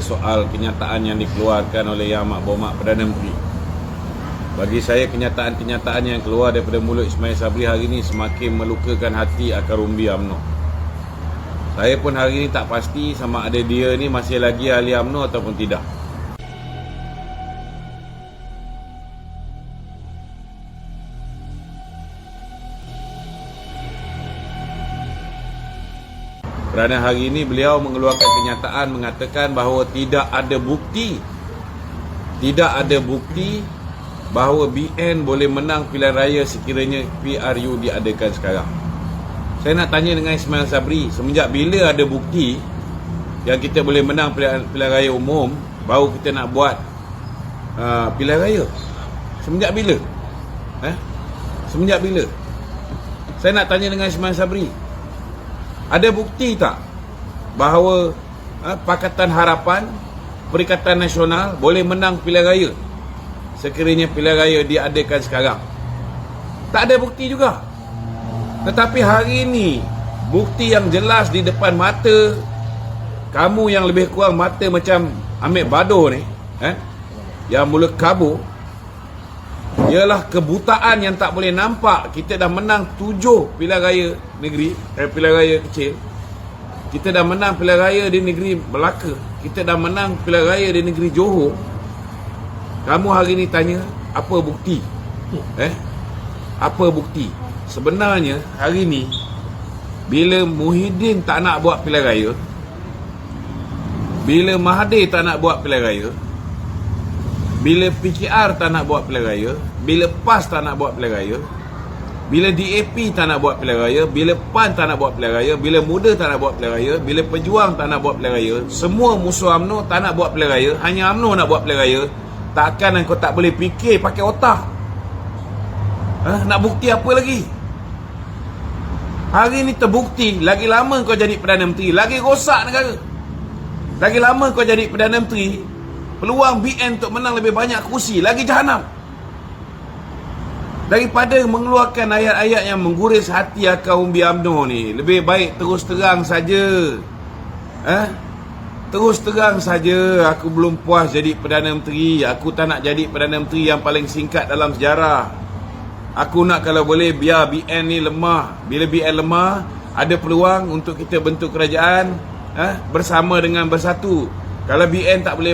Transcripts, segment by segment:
soal kenyataan yang dikeluarkan oleh Yang Amat Berhormat Perdana Menteri. Bagi saya, kenyataan-kenyataan yang keluar daripada mulut Ismail Sabri hari ini semakin melukakan hati akar umbi UMNO. Saya pun hari ini tak pasti sama ada dia ni masih lagi ahli UMNO ataupun tidak. Kerana hari ini beliau mengeluarkan kenyataan mengatakan bahawa tidak ada bukti bahawa BN boleh menang pilihan raya sekiranya PRU diadakan sekarang. Saya nak tanya dengan Ismail Sabri, semenjak bila ada bukti yang kita boleh menang pilihan raya umum, baru kita nak buat pilihan raya? Semenjak bila? Semenjak bila? Saya nak tanya dengan Ismail Sabri, ada bukti tak bahawa Pakatan Harapan, Perikatan Nasional boleh menang pilihan raya sekiranya pilihan raya diadakan sekarang? Tak ada bukti juga. Tetapi hari ini bukti yang jelas di depan mata kamu yang lebih kurang mata macam Amir Badoh ni, yang mula kabur, ialah kebutaan yang tak boleh nampak. Kita dah menang 7 pilihan raya negeri, pilihan raya kecil. Kita dah menang pilihan raya di negeri Melaka. Kita dah menang pilihan raya di negeri Johor. Kamu hari ni tanya, apa bukti? Apa bukti? Sebenarnya hari ni bila Muhyiddin tak nak buat pilihan raya, bila Mahathir tak nak buat pilihan raya, bila PKR tak nak buat pilihan raya, bila PAS tak nak buat pilihan raya, bila DAP tak nak buat pilihan raya, bila PAN tak nak buat pilihan raya, bila Muda tak nak buat pilihan raya, bila Pejuang tak nak buat pilihan raya, semua musuh UMNO tak nak buat pilihan raya, hanya UMNO nak buat pilihan raya, takkan kau tak boleh fikir pakai otak? Nak bukti apa lagi? Hari ni terbukti, lagi lama kau jadi Perdana Menteri, lagi rosak negara. Lagi lama kau jadi Perdana Menteri, peluang BN untuk menang lebih banyak kursi, lagi jahanam. Daripada mengeluarkan ayat-ayat yang mengguris hati akar umbi UMNO ni, lebih baik terus terang saja. Terus terang saja, aku belum puas jadi Perdana Menteri. Aku tak nak jadi Perdana Menteri yang paling singkat dalam sejarah. Aku nak kalau boleh biar BN ni lemah. Bila BN lemah, ada peluang untuk kita bentuk kerajaan bersama dengan Bersatu. Kalau BN tak boleh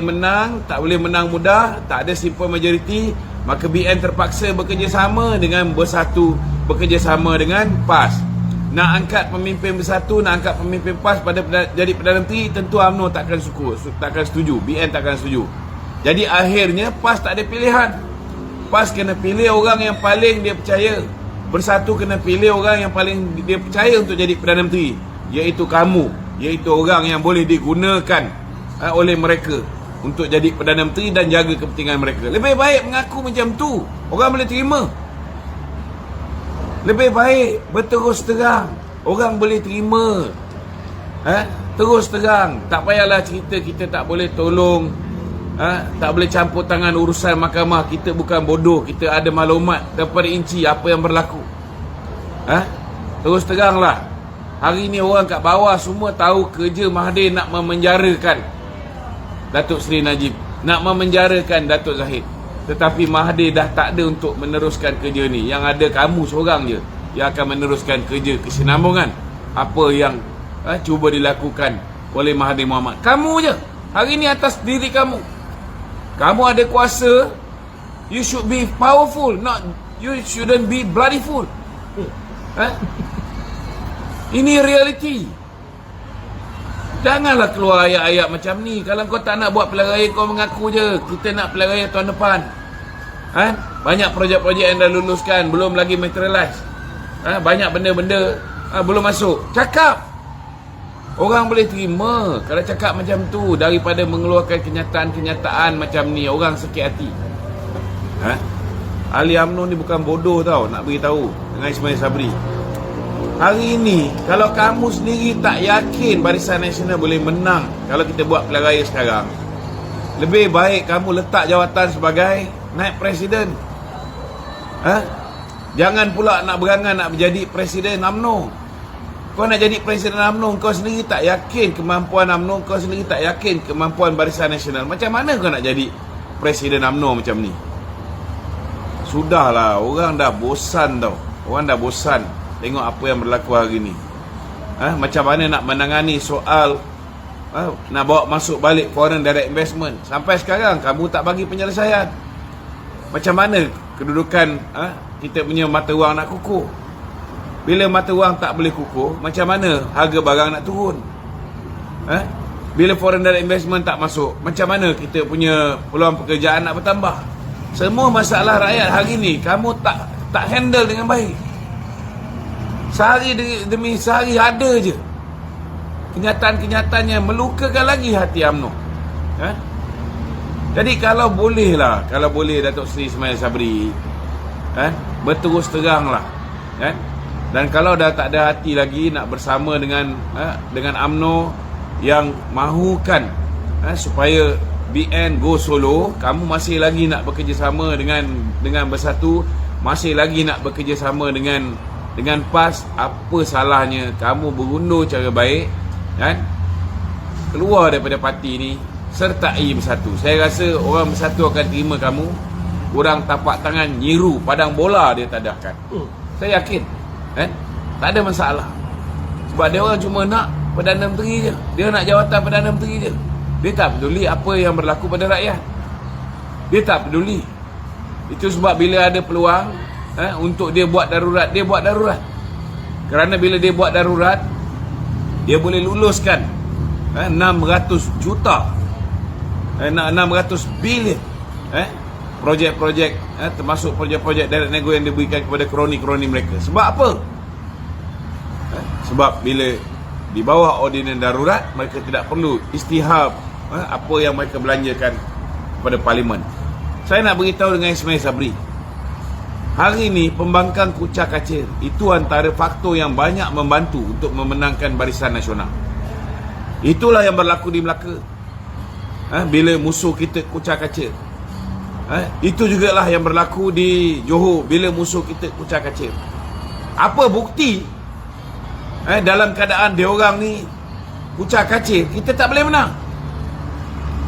menang mudah, tak ada simple majority, maka BN terpaksa bekerjasama dengan Bersatu, bekerjasama dengan PAS. Nak angkat pemimpin Bersatu, nak angkat pemimpin PAS jadi Perdana Menteri, tentu UMNO takkan setuju, BN takkan setuju. Jadi akhirnya PAS tak ada pilihan. PAS kena pilih orang yang paling dia percaya, Bersatu kena pilih orang yang paling dia percaya untuk jadi Perdana Menteri, iaitu kamu, iaitu orang yang boleh digunakan oleh mereka untuk jadi Perdana Menteri dan jaga kepentingan mereka. Lebih baik mengaku macam tu, orang boleh terima. Lebih baik berterus terang, orang boleh terima. Terus terang, tak payahlah cerita kita tak boleh tolong, tak boleh campur tangan urusan mahkamah. Kita bukan bodoh, kita ada maklumat daripada inci apa yang berlaku. Terus teranglah. Hari ni orang kat bawah semua tahu kerja Mahathir nak memenjarakan Datuk Seri Najib, nak memenjarakan Datuk Zahid. Tetapi Mahathir dah tak ada untuk meneruskan kerja ni. Yang ada kamu seorang je yang akan meneruskan kerja kesinambungan apa yang cuba dilakukan oleh Mahathir Mohamad. Kamu je hari ni atas diri kamu. Kamu ada kuasa. You should be powerful, not you shouldn't be bloody fool. Ini reality. Janganlah keluar ayat-ayat macam ni. Kalau kau tak nak buat pilihan raya, kau mengaku je kita nak pilihan raya tahun depan. Banyak projek-projek yang dah luluskan, belum lagi materialize. Banyak benda-benda belum masuk. Cakap. Orang boleh terima kalau cakap macam tu, daripada mengeluarkan kenyataan-kenyataan macam ni. Orang sakit hati. Ahli UMNO ni bukan bodoh tau, nak beritahu dengan Ismail Sabri. Hari ini kalau kamu sendiri tak yakin Barisan Nasional boleh menang kalau kita buat pilihan raya sekarang, lebih baik kamu letak jawatan sebagai naib presiden. Jangan pula nak berangan nak menjadi presiden UMNO. Kau nak jadi Presiden UMNO, kau sendiri tak yakin kemampuan UMNO, kau sendiri tak yakin kemampuan Barisan Nasional. Macam mana kau nak jadi Presiden UMNO macam ni? Sudahlah, orang dah bosan tau. Orang dah bosan tengok apa yang berlaku hari ni. Macam mana nak menangani soal nak bawa masuk balik foreign direct investment. Sampai sekarang kamu tak bagi penyelesaian. Macam mana kedudukan kita punya mata wang nak kukuh? Bila mata wang tak boleh kukuh, macam mana harga barang nak turun? Bila foreign direct investment tak masuk, macam mana kita punya peluang pekerjaan nak bertambah? Semua masalah rakyat hari ni kamu tak handle dengan baik. Sehari demi sehari ada je kenyataan-kenyataan yang melukakan lagi hati UMNO. Jadi kalau boleh Datuk Seri Ismail Sabri berterus terang lah, dan kalau dah tak ada hati lagi nak bersama dengan UMNO yang mahukan supaya BN go solo, kamu masih lagi nak bekerjasama dengan Bersatu, masih lagi nak bekerjasama dengan PAS, apa salahnya kamu berundur cara baik, keluar daripada parti ni, sertai Bersatu. Saya rasa orang Bersatu akan terima kamu. Orang tapak tangan nyiru padang bola dia tadahkan. Saya yakin. Tak ada masalah. Sebab dia orang cuma nak Perdana Menteri je. Dia nak jawatan Perdana Menteri je. Dia tak peduli apa yang berlaku pada rakyat. Dia tak peduli. Itu sebab bila ada peluang untuk dia buat darurat, dia buat darurat. Kerana bila dia buat darurat, dia boleh luluskan 600 juta 600 bilion projek-projek, termasuk projek-projek direct nego yang diberikan kepada kroni-kroni mereka. Sebab apa? Sebab bila di bawah ordinan darurat, mereka tidak perlu istihab apa yang mereka belanjakan kepada Parlimen. Saya nak beritahu dengan Ismail Sabri, hari ini pembangkang kucak-kacir itu antara faktor yang banyak membantu untuk memenangkan Barisan Nasional. Itulah yang berlaku di Melaka. Bila musuh kita kucak-kacir. Itu jugalah yang berlaku di Johor bila musuh kita kucak-kacir. Apa bukti dalam keadaan diorang ni kucak-kacir kita tak boleh menang?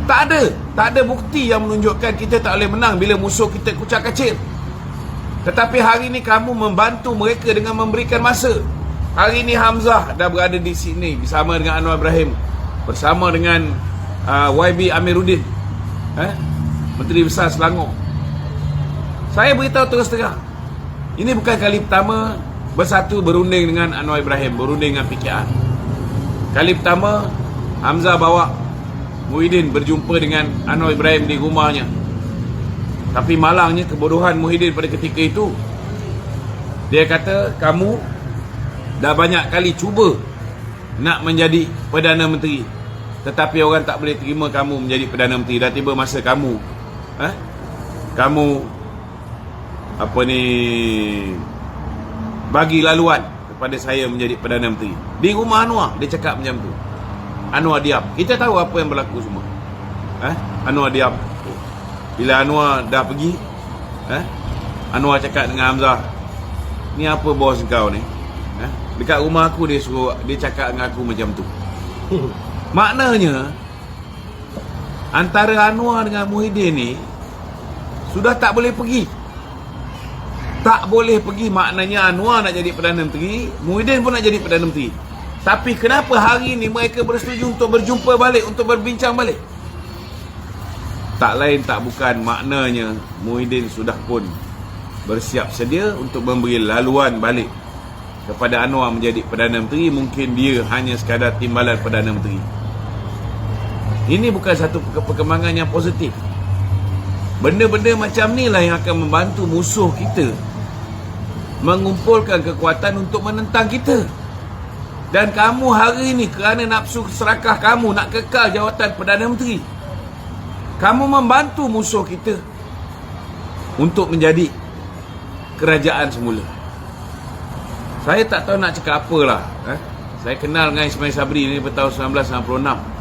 Tak ada bukti yang menunjukkan kita tak boleh menang bila musuh kita kucak-kacir. Tetapi hari ni kamu membantu mereka dengan memberikan masa. Hari ni Hamzah dah berada di sini bersama dengan Anwar Ibrahim, bersama dengan YB Amiruddin, Menteri Besar Selangor. Saya beritahu terus terang, ini bukan kali pertama Bersatu berunding dengan Anwar Ibrahim, berunding dengan PKR. Kali pertama Hamzah bawa Muhyiddin berjumpa dengan Anwar Ibrahim di rumahnya. Tapi malangnya kebodohan Muhyiddin pada ketika itu, dia kata kamu dah banyak kali cuba nak menjadi Perdana Menteri, tetapi orang tak boleh terima kamu menjadi Perdana Menteri. Dah tiba masa kamu bagi laluan kepada saya menjadi Perdana Menteri. Di rumah Anwar dia cakap macam tu. Anwar diam. Kita tahu apa yang berlaku semua. Anwar diam. Bila Anwar dah pergi, Anwar cakap dengan Hamzah, ni apa bos kau ni? Dekat rumah aku dia cakap dengan aku macam tu. Maknanya antara Anwar dengan Muhyiddin ni sudah tak boleh pergi. Tak boleh pergi. Maknanya Anwar nak jadi Perdana Menteri, Muhyiddin pun nak jadi Perdana Menteri. Tapi kenapa hari ni mereka bersetuju untuk berjumpa balik, untuk berbincang balik? Tak lain tak bukan, maknanya Muhyiddin sudah pun bersiap sedia untuk memberi laluan balik kepada Anwar menjadi Perdana Menteri. Mungkin dia hanya sekadar timbalan Perdana Menteri. Ini bukan satu perkembangan yang positif. Benda-benda macam ni lah yang akan membantu musuh kita mengumpulkan kekuatan untuk menentang kita. Dan kamu hari ini kerana nafsu serakah kamu nak kekal jawatan Perdana Menteri, kamu membantu musuh kita untuk menjadi kerajaan semula. Saya tak tahu nak cakap apalah. Saya kenal dengan Ismail Sabri ni pada tahun 1996.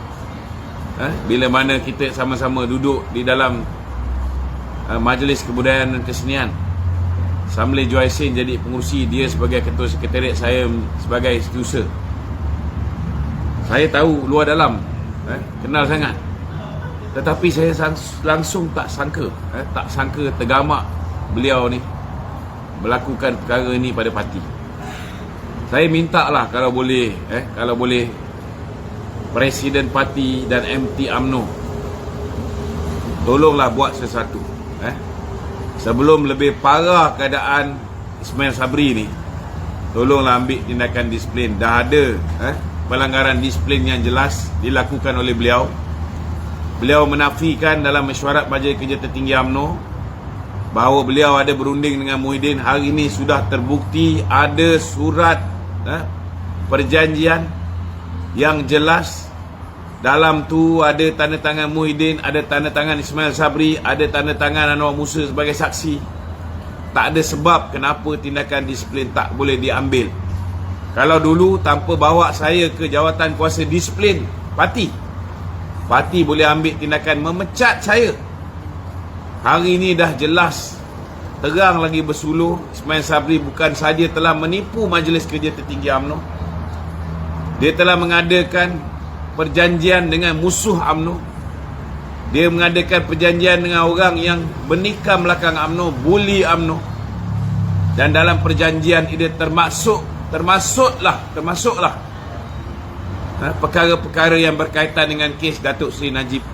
Bila mana kita sama-sama duduk di dalam Majlis Kebudayaan dan Kesenian. Samleh Joaisin jadi pengurusi, dia sebagai ketua sekretariat, saya sebagai setiausaha. Saya tahu luar dalam, kenal sangat. Tetapi saya langsung tak sangka tergamak beliau ni melakukan perkara ni pada parti. Saya minta lah kalau boleh Presiden parti dan MT UMNO tolonglah buat sesuatu. Sebelum lebih parah keadaan Ismail Sabri ni, tolonglah ambil tindakan disiplin. Dah ada pelanggaran disiplin yang jelas dilakukan oleh beliau. Beliau menafikan dalam mesyuarat Majlis Kerja Tertinggi UMNO bahawa beliau ada berunding dengan Muhyiddin. Hari ini sudah terbukti ada surat perjanjian yang jelas. Dalam tu ada tanda tangan Muhyiddin, ada tanda tangan Ismail Sabri, ada tanda tangan Anwar Musa sebagai saksi. Tak ada sebab kenapa tindakan disiplin tak boleh diambil. Kalau dulu tanpa bawa saya ke jawatan kuasa disiplin parti boleh ambil tindakan memecat saya. Hari ini dah jelas, terang lagi bersuluh, Ismail Sabri bukan sahaja telah menipu Majlis Kerja Tertinggi UMNO, dia telah mengadakan perjanjian dengan musuh UMNO. Dia mengadakan perjanjian dengan orang yang bernikam belakang UMNO, bully UMNO. Dan dalam perjanjian ini termasuklah perkara-perkara yang berkaitan dengan kes Datuk Seri Najib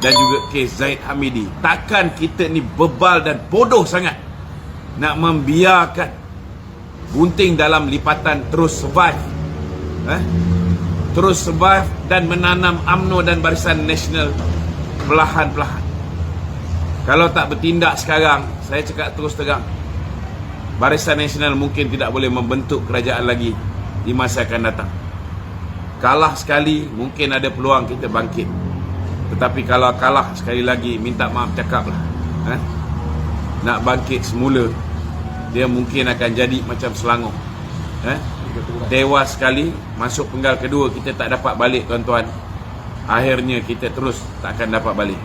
dan juga kes Zahid Hamidi. Takkan kita ni bebal dan bodoh sangat nak membiarkan gunting dalam lipatan terus survive, terus survive dan menanam UMNO dan Barisan Nasional perlahan-perlahan. Kalau tak bertindak sekarang, saya cakap terus terang, Barisan Nasional mungkin tidak boleh membentuk kerajaan lagi di masa akan datang. Kalah sekali, mungkin ada peluang kita bangkit. Tetapi kalau kalah sekali lagi, minta maaf cakaplah, nak bangkit semula, dia mungkin akan jadi macam Selangor. Tewas sekali, masuk penggal kedua kita tak dapat balik tuan-tuan. Akhirnya kita terus tak akan dapat balik.